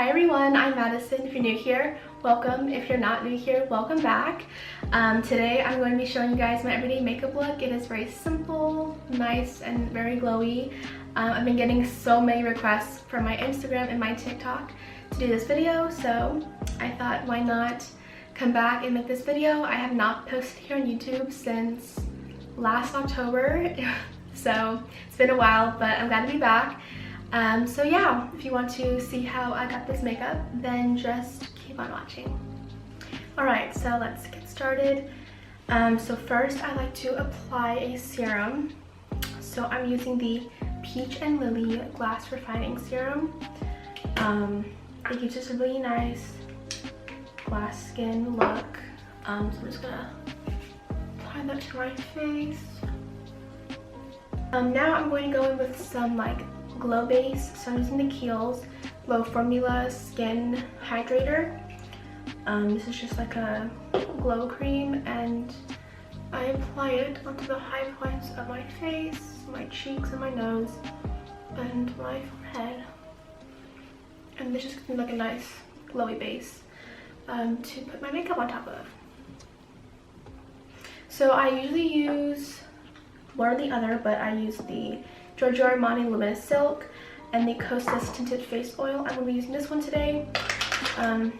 Hi everyone, I'm Madison. If you're new here, welcome. If you're not new here, welcome back. Today I'm going to be showing you guys my everyday makeup look. It is very simple, nice, and very glowy. I've been getting so many requests from my Instagram and my TikTok to do this video, so I thought why not come back and make this video. I have not posted here on YouTube since last October, so it's been a while, but I'm glad to be back. So yeah, if you want to see how I got this makeup, then just keep on watching. Alright, so let's get started. So first I like to apply a serum. So I'm using the Peach and Lily Glass Refining Serum. It gives us a really nice glass skin look. So I'm just gonna apply that to my face. Now I'm going to go in with some like glow base. So I'm using the Kiehl's Glow Formula Skin Hydrator. This is just like a glow cream, and I apply it onto the high points of my face, my cheeks, and my nose, and my forehead. And this just gives me like a nice glowy base to put my makeup on top of. So I usually use one or the other, but I use the Giorgio Armani Luminous Silk and the Kosas Tinted Face Oil. I'm going to be using this one today. Check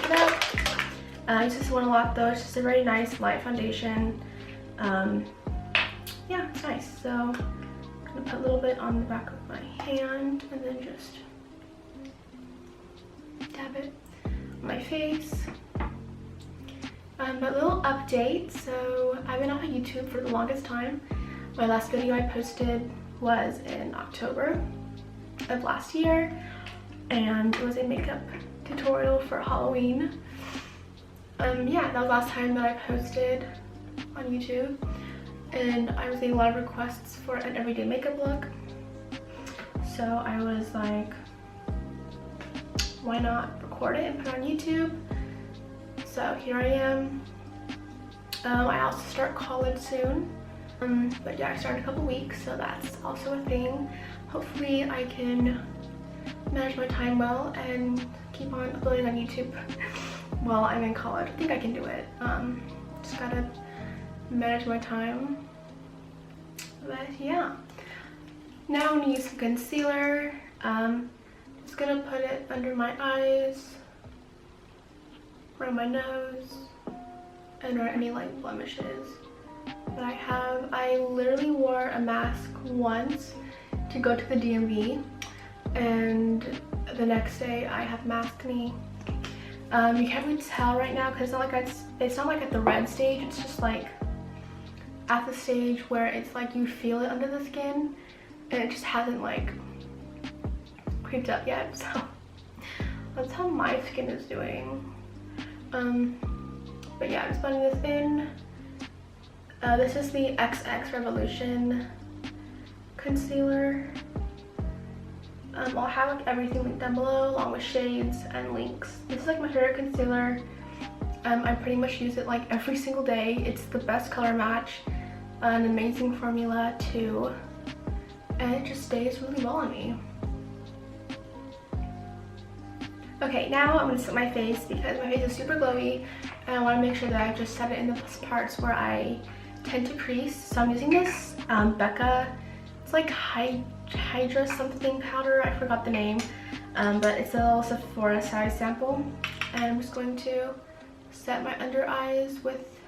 it out. I use this one a lot though. It's just a very nice light foundation. Yeah, it's nice. So I'm going to put a little bit on the back of my hand and then just dab it on my face. A little update. So I've been on YouTube for the longest time. My last video I posted was in October of last year, and it was a makeup tutorial for Halloween. Yeah, that was the last time that I posted on YouTube, and I was getting a lot of requests for an everyday makeup look. So I was like, why not record it and put it on YouTube? So here I am. I also start college soon. But yeah, I started a couple weeks, so that's also a thing. Hopefully I can manage my time well and keep on uploading on YouTube while I'm in college. I think I can do it. Just gotta manage my time. But yeah. Now I'm gonna use some concealer. Just gonna put it under my eyes, around my nose, and around any like blemishes that I have. I literally wore a mask once to go to the DMV, and the next day I have mask acne. You can't really tell right now because it's not like at the red stage. It's just like at the stage where it's like you feel it under the skin, and it just hasn't like creeped up yet. So that's how my skin is doing. But yeah, I'm just putting this in. This is the XX Revolution concealer. I'll have like everything linked down below along with shades and links. This is like my favorite concealer. I pretty much use it like every single day. It's the best color match, an amazing formula too, and it just stays really well on me. Okay, now I'm going to set my face because my face is super glowy, and I want to make sure that I just set it in the parts where I tend to crease. So I'm using this Becca, it's like Hydra something powder, I forgot the name, but it's a little Sephora size sample, and I'm just going to set my under eyes with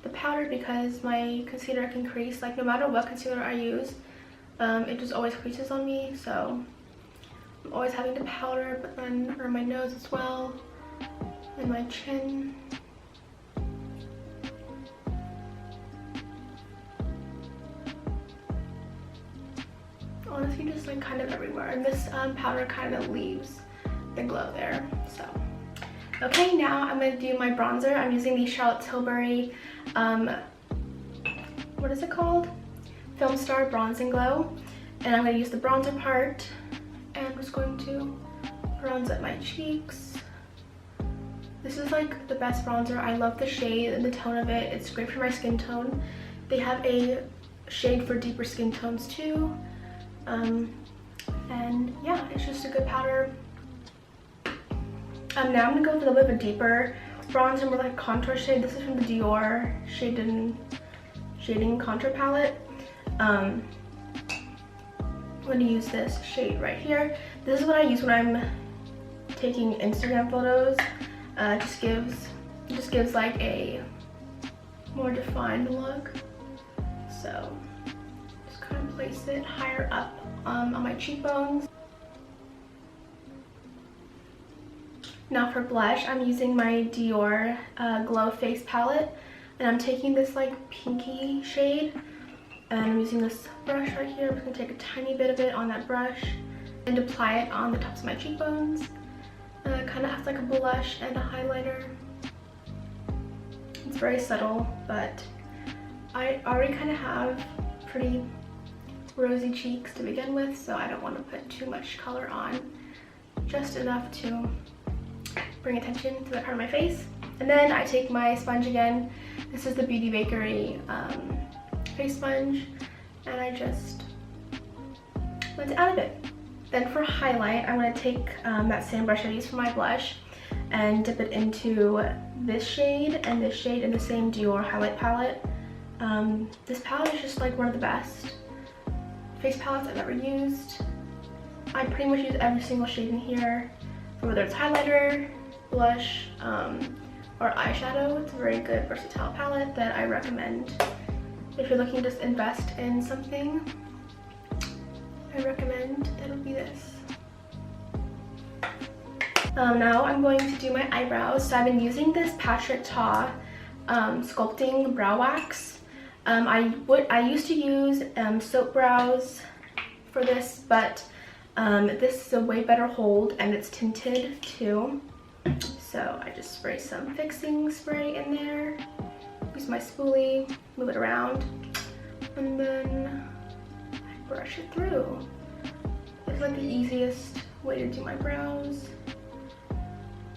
the powder because my concealer can crease. Like no matter what concealer I use, it just always creases on me, so I'm always having to powder, but then around my nose as well, and my chin. Honestly, just like kind of everywhere, and this powder kind of leaves the glow there. So okay, now I'm going to do my bronzer. I'm using the Charlotte Tilbury what is it called, Film Star Bronze and Glow, and I'm going to use the bronzer part, and I'm just going to bronze up my cheeks. This is like the best bronzer. I love the shade and the tone of it. It's great for my skin tone. They have a shade for deeper skin tones too. And yeah, it's just a good powder. Now I'm gonna go with a little bit of a deeper bronzer, more like a contour shade. This is from the Dior Shading Contour Palette. I'm gonna use this shade right here. This is what I use when I'm taking Instagram photos. Just gives like a more defined look. So just kind of place it higher up on my cheekbones. Now for blush, I'm using my Dior Glow Face Palette, and I'm taking this like pinky shade, and I'm using this brush right here. I'm just gonna take a tiny bit of it on that brush and apply it on the tops of my cheekbones. It kind of has like a blush and a highlighter. It's very subtle, but I already kind of have pretty rosy cheeks to begin with, so I don't want to put too much color on, just enough to bring attention to that part of my face. And then I take my sponge again. This is the Beauty Bakery face sponge, and I just blend it out a bit. Then for highlight, I'm going to take that same brush I used for my blush and dip it into this shade and this shade in the same Dior highlight palette. This palette is just like one of the best face palettes I've ever used. I pretty much use every single shade in here, whether it's highlighter, blush, or eyeshadow. It's a very good versatile palette that I recommend if you're looking to just invest in something. I recommend it would be this. Now I'm going to do my eyebrows. So I've been using this Patrick Ta sculpting brow wax. I used to use soap brows for this, but this is a way better hold, and it's tinted too. So I just spray some fixing spray in there, use my spoolie, move it around, and then I brush it through. It's like the easiest way to do my brows,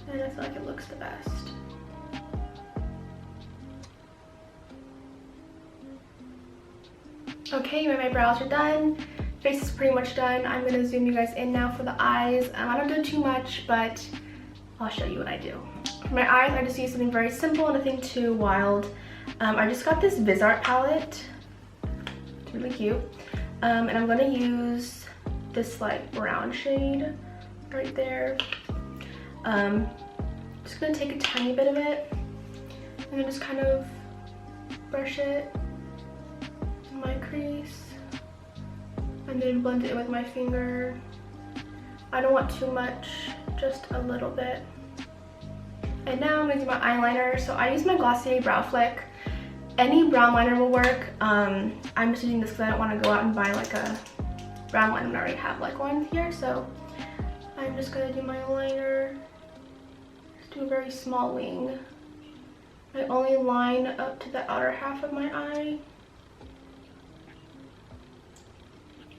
and I feel like it looks the best. Okay, my brows are done. Face is pretty much done. I'm gonna zoom you guys in now for the eyes. I don't do too much, but I'll show you what I do. For my eyes, I just use something very simple, nothing too wild. I just got this Visart palette. It's really cute. And I'm gonna use this like brown shade right there. Just gonna take a tiny bit of it and then just kind of brush it in my crease and then blend it in with my finger. I don't want too much, just a little bit. And now I'm gonna do my eyeliner. So I use my Glossier Brow Flick. Any brown liner will work. I'm just using this because I don't want to go out and buy like a brown liner. I already have like one here, so I'm just gonna do my liner. Just do a very small wing. I only line up to the outer half of my eye.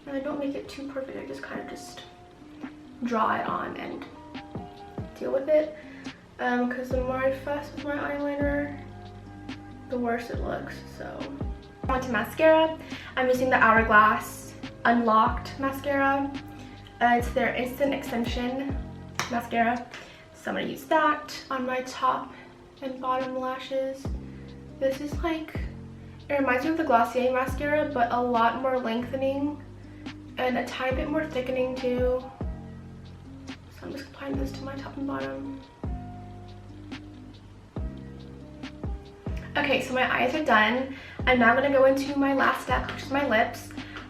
And I don't make it too perfect. I just kind of just draw it on and deal with it. Because the more I fuss with my eyeliner, the worse it looks. So on to mascara. I'm using the Hourglass Unlocked mascara. It's their Instant Extension mascara. So I'm gonna use that on my top and bottom lashes. This is like, it reminds me of the Glossier mascara, but a lot more lengthening and a tiny bit more thickening too. So I'm just applying this to my top and bottom. Okay, so my eyes are done. I'm now gonna go into my last step, which is my lips.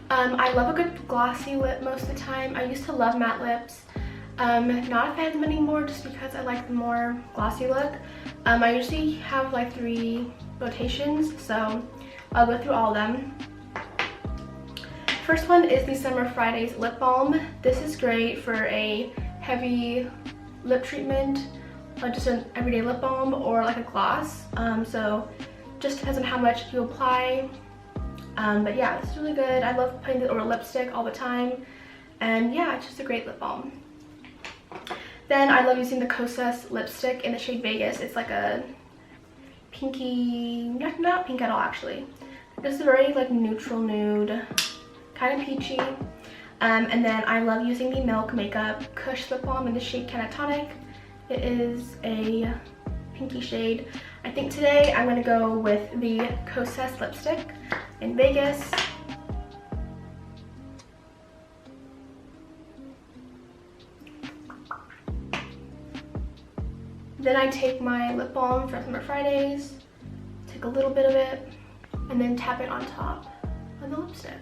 I love a good glossy lip most of the time. I used to love matte lips. Not a fan of them anymore just because I like the more glossy look. I usually have like 3 rotations, so I'll go through all of them. First one is the Summer Fridays lip balm. This is great for a heavy lip treatment, just an everyday lip balm or like a gloss. So just depends on how much you apply. But yeah, it's really good. I love putting it over lipstick all the time. And yeah, it's just a great lip balm. Then I love using the Kosas lipstick in the shade Vegas. It's like a pinky, not pink at all actually. This is a very like neutral nude, kind of peachy. And then I love using the Milk Makeup Kush Lip Balm in the shade Catatonic. It is a pinky shade. I think today I'm gonna go with the Kosas lipstick in Vegas. Then I take my lip balm from Summer Fridays, take a little bit of it, and then tap it on top of the lipstick.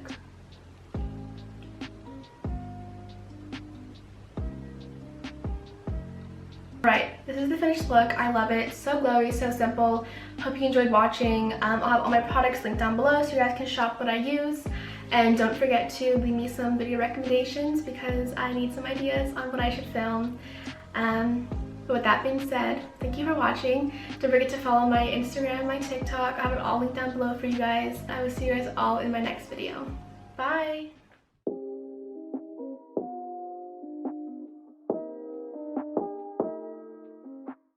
Right, this is the finished look. I love it. It's so glowy, so simple. Hope you enjoyed watching. I'll have all my products linked down below so you guys can shop what I use. And don't forget to leave me some video recommendations because I need some ideas on what I should film. But with that being said, thank you for watching. Don't forget to follow my Instagram, my TikTok. I have it all linked down below for you guys. I will see you guys all in my next video. Bye!